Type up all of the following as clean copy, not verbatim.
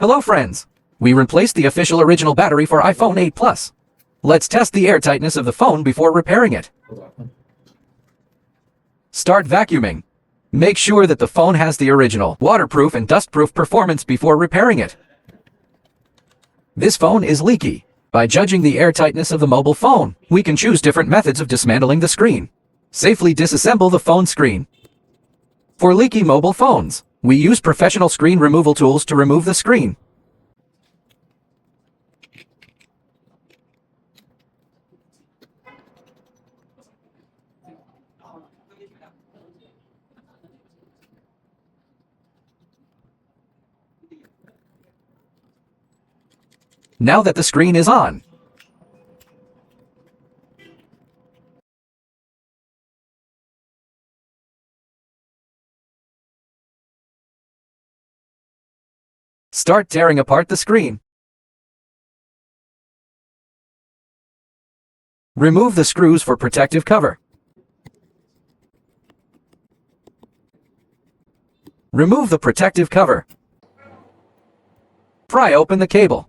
Hello friends! We replaced the official original battery for iPhone 8 Plus. Let's test the airtightness of the phone before repairing it. Start vacuuming. Make sure that the phone has the original waterproof and dustproof performance before repairing it. This phone is leaky. By judging the airtightness of the mobile phone, we can choose different methods of dismantling the screen. Safely disassemble the phone screen. For leaky mobile phones, we use professional screen removal tools to remove the screen. Now that the screen is on, start tearing apart the screen. Remove the screws for protective cover. Remove the protective cover. Pry open the cable.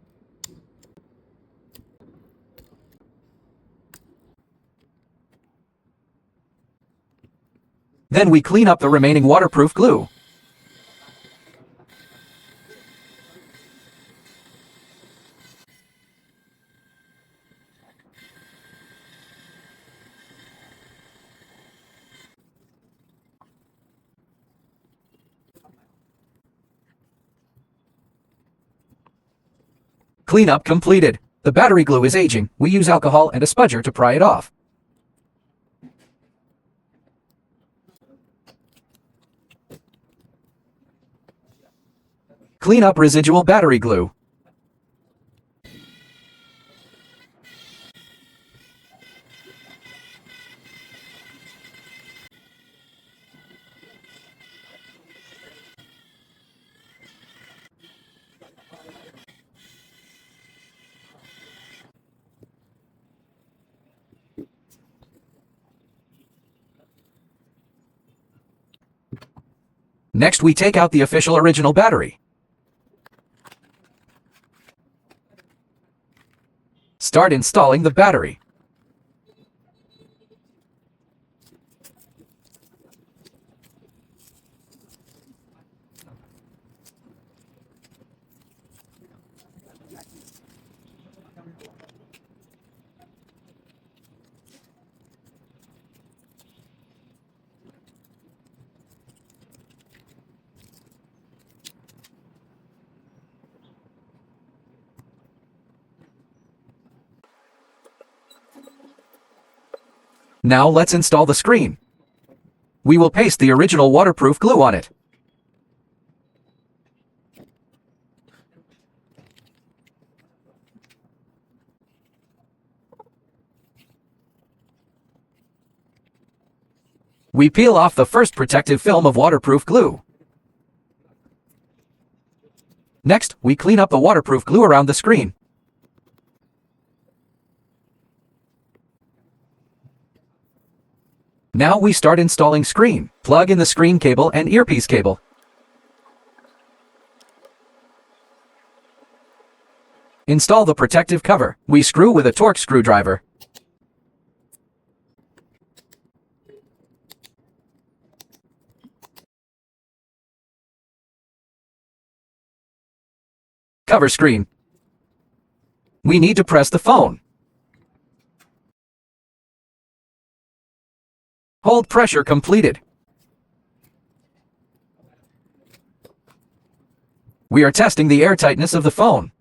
Then we clean up the remaining waterproof glue. Cleanup completed. The battery glue is aging. We use alcohol and a spudger to pry it off. Clean up residual battery glue. Next, we take out the official original battery. Start installing the battery. Now let's install the screen. We will paste the original waterproof glue on it. We peel off the first protective film of waterproof glue. Next, we clean up the waterproof glue around the screen. Now we start installing screen. Plug in the screen cable and earpiece cable. Install the protective cover. We screw with a Torx screwdriver. Cover screen. We need to press the phone. Hold pressure completed. We are testing the airtightness of the phone.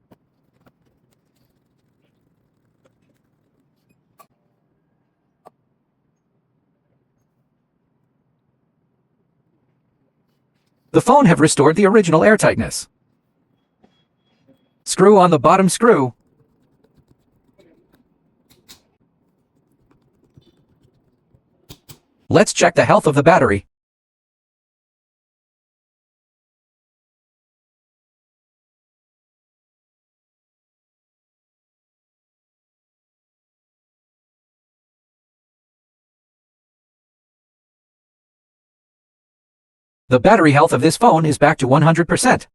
The phone have restored the original airtightness. Screw on the bottom screw. Let's check the health of the battery. The battery health of this phone is back to 100%.